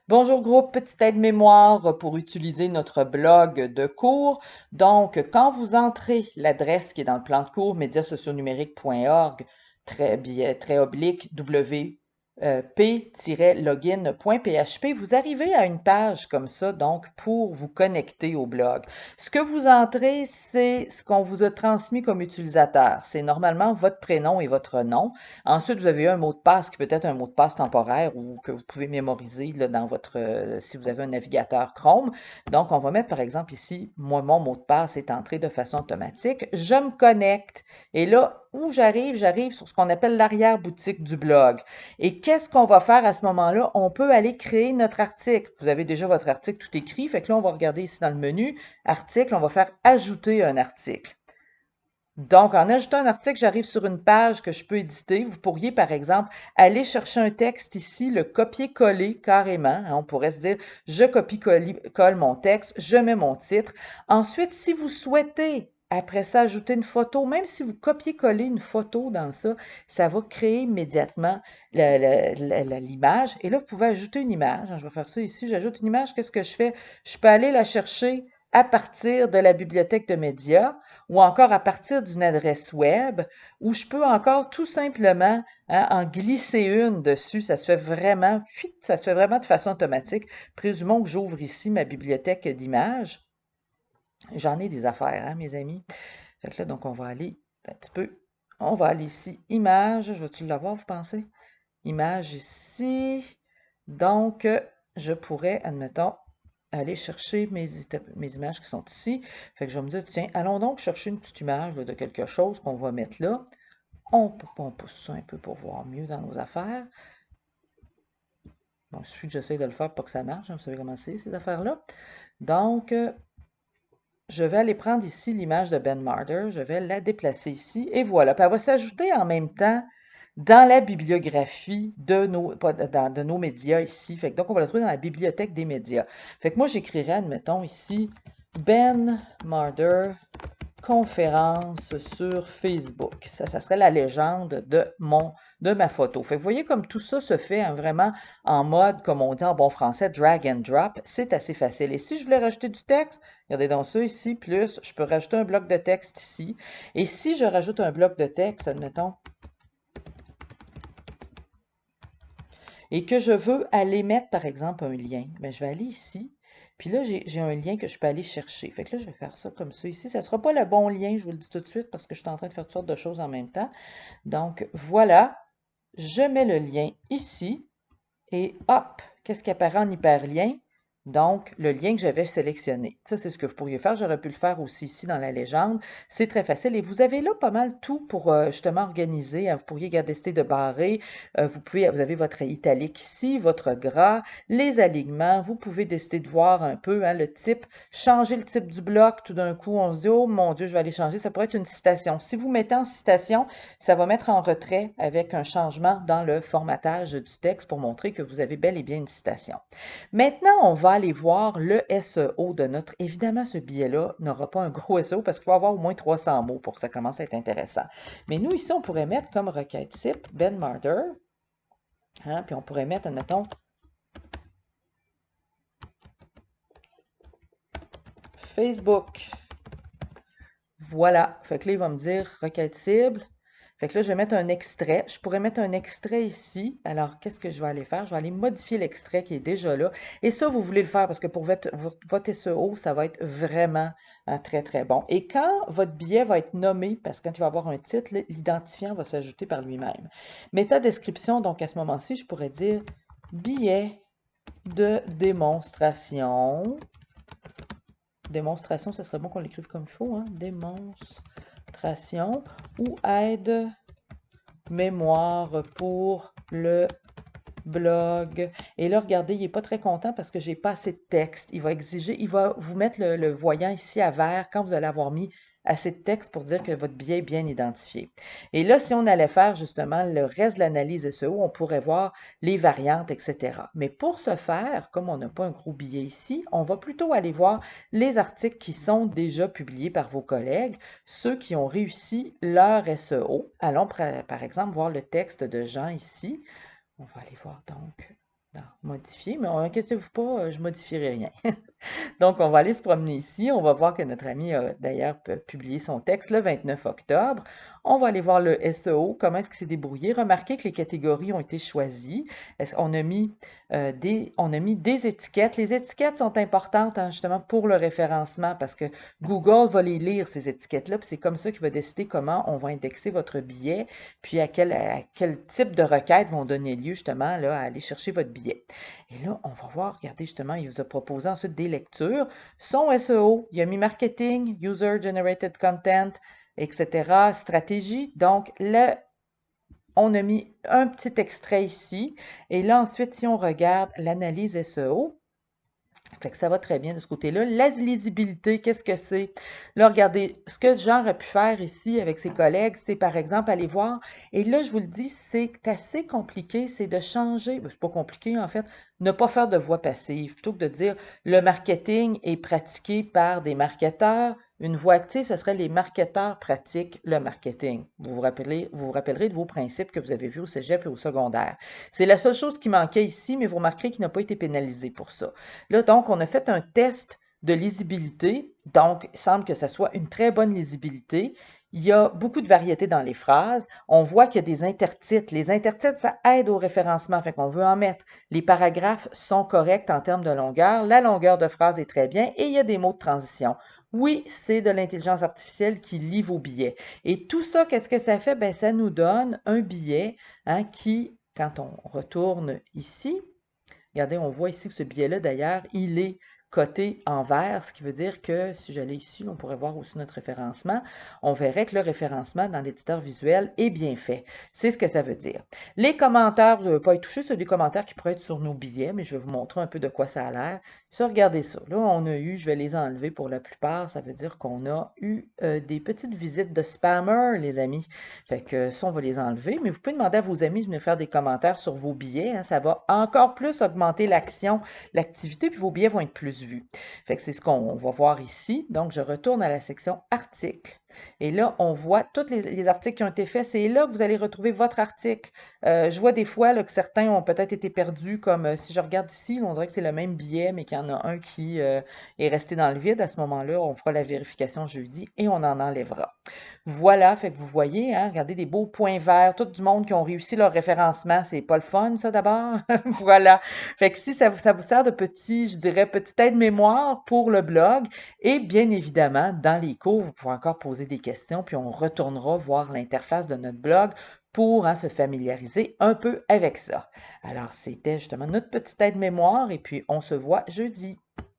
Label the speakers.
Speaker 1: Bonjour groupe, petite aide-mémoire pour utiliser notre blog de cours. Donc, quand vous entrez l'adresse qui est dans le plan de cours médiasociaux-numériques.org, très oblique p-login.php, vous arrivez à une page comme ça, donc pour vous connecter au blog. Ce que vous entrez, c'est ce qu'on vous a transmis comme utilisateur. C'est normalement votre prénom et votre nom. Ensuite, vous avez un mot de passe qui peut être un mot de passe temporaire ou que vous pouvez mémoriser là, dans si vous avez un navigateur Chrome. Donc, on va mettre par exemple ici, moi, mon mot de passe est entré de façon automatique. Je me connecte et là où j'arrive sur ce qu'on appelle l'arrière-boutique du blog. Et qu'est-ce qu'on va faire à ce moment-là? On peut aller créer notre article. Vous avez déjà votre article tout écrit, fait que là, on va regarder ici dans le menu, article, on va faire ajouter un article. Donc, en ajoutant un article, j'arrive sur une page que je peux éditer. Vous pourriez, par exemple, aller chercher un texte ici, le copier-coller carrément. On pourrait se dire, je copie-colle mon texte, je mets mon titre. Ensuite, si vous souhaitez, après ça, ajouter une photo, même si vous copiez-collez une photo dans ça, ça va créer immédiatement l'image. Et là, vous pouvez ajouter une image. Je vais faire ça ici. J'ajoute une image. Qu'est-ce que je fais? Je peux aller la chercher à partir de la bibliothèque de médias ou encore à partir d'une adresse web, ou je peux encore tout simplement en glisser une dessus. Ça se fait vraiment de façon automatique. Présumons que j'ouvre ici ma bibliothèque d'images. J'en ai des affaires, hein, mes amis. Fait que là, donc, on va aller un petit peu. On va aller ici, images. Je vais-tu l'avoir, vous pensez? Images ici. Donc, je pourrais, admettons, aller chercher mes images qui sont ici. Fait que je vais me dire, tiens, allons donc chercher une petite image là, de quelque chose qu'on va mettre là. On pousse ça un peu pour voir mieux dans nos affaires. Bon, il suffit que j'essaye de le faire pour que ça marche. Hein, vous savez comment c'est, ces affaires-là. Donc, je vais aller prendre ici l'image de Ben Marder. Je vais la déplacer ici. Et voilà. Puis elle va s'ajouter en même temps dans la bibliographie de nos médias ici. Fait que, donc, on va la trouver dans la bibliothèque des médias. Fait que moi, j'écrirais, admettons, ici, Ben Marder, conférence sur Facebook. Ça serait la légende de ma photo. Fait que vous voyez comme tout ça se fait hein, vraiment en mode, comme on dit en bon français, drag and drop. C'est assez facile. Et si je voulais rajouter du texte, regardez donc ça ici, plus je peux rajouter un bloc de texte ici. Et si je rajoute un bloc de texte, admettons, et que je veux aller mettre, par exemple, un lien, bien, je vais aller ici, puis là, j'ai un lien que je peux aller chercher. Fait que là, je vais faire ça comme ça ici. Ça ne sera pas le bon lien, je vous le dis tout de suite, parce que je suis en train de faire toutes sortes de choses en même temps. Donc, voilà, je mets le lien ici, et hop, qu'est-ce qui apparaît en hyperlien? Donc, le lien que j'avais sélectionné. Ça, c'est ce que vous pourriez faire. J'aurais pu le faire aussi ici dans la légende. C'est très facile. Et vous avez là pas mal tout pour justement organiser. Hein. Vous pourriez décider de barrer. Vous avez votre italique ici, votre gras, les alignements. Vous pouvez décider de voir un peu hein, le type, changer le type du bloc. Tout d'un coup, on se dit, oh mon Dieu, je vais aller changer. Ça pourrait être une citation. Si vous mettez en citation, ça va mettre en retrait avec un changement dans le formatage du texte pour montrer que vous avez bel et bien une citation. Maintenant, on va aller voir le SEO de notre. Évidemment, ce billet-là n'aura pas un gros SEO parce qu'il faut avoir au moins 300 mots pour que ça commence à être intéressant. Mais nous, ici, on pourrait mettre comme requête type Ben Marder. Hein, puis on pourrait mettre, admettons, Facebook. Voilà. Fait que là, il va me dire requête cible. Fait que là, je vais mettre un extrait. Je pourrais mettre un extrait ici. Alors, qu'est-ce que je vais aller faire? Je vais aller modifier l'extrait qui est déjà là. Et ça, vous voulez le faire parce que pour votre SEO, ça va être vraiment très, très bon. Et quand votre billet va être nommé, parce que quand il va avoir un titre, l'identifiant va s'ajouter par lui-même. Métadescription, donc à ce moment-ci, je pourrais dire billet de démonstration. Démonstration, ce serait bon qu'on l'écrive comme il faut. Hein? Démonstration ou aide mémoire pour le blog. Et là, regardez, il n'est pas très content parce que j'ai pas assez de texte. Il va vous mettre le voyant ici à vert quand vous allez avoir mis assez de texte pour dire que votre billet est bien identifié. Et là, si on allait faire justement le reste de l'analyse SEO, on pourrait voir les variantes, etc. Mais pour ce faire, comme on n'a pas un gros billet ici, on va plutôt aller voir les articles qui sont déjà publiés par vos collègues, ceux qui ont réussi leur SEO. Allons par exemple voir le texte de Jean ici. On va aller voir donc dans modifier, mais inquiétez-vous pas, je modifierai rien. Donc, on va aller se promener ici. On va voir que notre ami a d'ailleurs publié son texte le 29 octobre. On va aller voir le SEO, comment est-ce qu'il s'est débrouillé. Remarquez que les catégories ont été choisies. On a mis, on a mis des étiquettes. Les étiquettes sont importantes hein, justement pour le référencement parce que Google va les lire, ces étiquettes-là, puis c'est comme ça qu'il va décider comment on va indexer votre billet, puis à quel type de requêtes vont donner lieu justement là, à aller chercher votre billet. Et là, on va voir, regardez justement, il vous a proposé ensuite des lectures. Son SEO, il a mis marketing, user generated content, etc., stratégie. Donc, là, on a mis un petit extrait ici. Et là, ensuite, si on regarde l'analyse SEO, fait que ça va très bien de ce côté-là. La lisibilité, qu'est-ce que c'est? Là, regardez, ce que Jean a pu faire ici avec ses collègues, c'est par exemple aller voir, et là, je vous le dis, c'est assez compliqué, c'est de changer, c'est pas compliqué en fait, ne pas faire de voix passive, plutôt que de dire le marketing est pratiqué par des marketeurs. Une voix active, ce serait les marketeurs pratiquent le marketing. Vous vous rappellerez de vos principes que vous avez vus au cégep et au secondaire. C'est la seule chose qui manquait ici, mais vous remarquerez qu'il n'a pas été pénalisé pour ça. Là, donc, on a fait un test de lisibilité. Donc, il semble que ce soit une très bonne lisibilité. Il y a beaucoup de variétés dans les phrases. On voit qu'il y a des intertitres. Les intertitres, ça aide au référencement, fait qu'on veut en mettre. Les paragraphes sont corrects en termes de longueur. La longueur de phrase est très bien et il y a des mots de transition. Oui, c'est de l'intelligence artificielle qui lit vos billets. Et tout ça, qu'est-ce que ça fait? Ben, ça nous donne un billet hein, qui, quand on retourne ici, regardez, on voit ici que ce billet-là, d'ailleurs, il est coté en vert, ce qui veut dire que si j'allais ici, on pourrait voir aussi notre référencement. On verrait que le référencement dans l'éditeur visuel est bien fait. C'est ce que ça veut dire. Les commentaires, vous n'avez pas y toucher, c'est des commentaires qui pourraient être sur nos billets, mais je vais vous montrer un peu de quoi ça a l'air. Ça, regardez ça. Là, on a eu, je vais les enlever pour la plupart, ça veut dire qu'on a eu des petites visites de spammers, les amis. Fait que ça, on va les enlever, mais vous pouvez demander à vos amis de venir faire des commentaires sur vos billets. Hein, ça va encore plus augmenter l'action, l'activité, puis vos billets vont être plus vus. Fait que c'est ce qu'on va voir ici. Donc, je retourne à la section articles. Et là, on voit tous les articles qui ont été faits. C'est là que vous allez retrouver votre article. Je vois des fois là, que certains ont peut-être été perdus, comme si je regarde ici, on dirait que c'est le même billet, mais qu'il y en a un qui est resté dans le vide. À ce moment-là, on fera la vérification jeudi et on en enlèvera. Voilà, fait que vous voyez, hein, regardez des beaux points verts, tout du monde qui ont réussi leur référencement, c'est pas le fun, ça d'abord? Voilà. Fait que si ça vous sert de petit, je dirais, petite aide-mémoire pour le blog, et bien évidemment, dans les cours, vous pouvez encore poser des questions, puis on retournera voir l'interface de notre blog pour hein, se familiariser un peu avec ça. Alors, c'était justement notre petite aide-mémoire, et puis on se voit jeudi.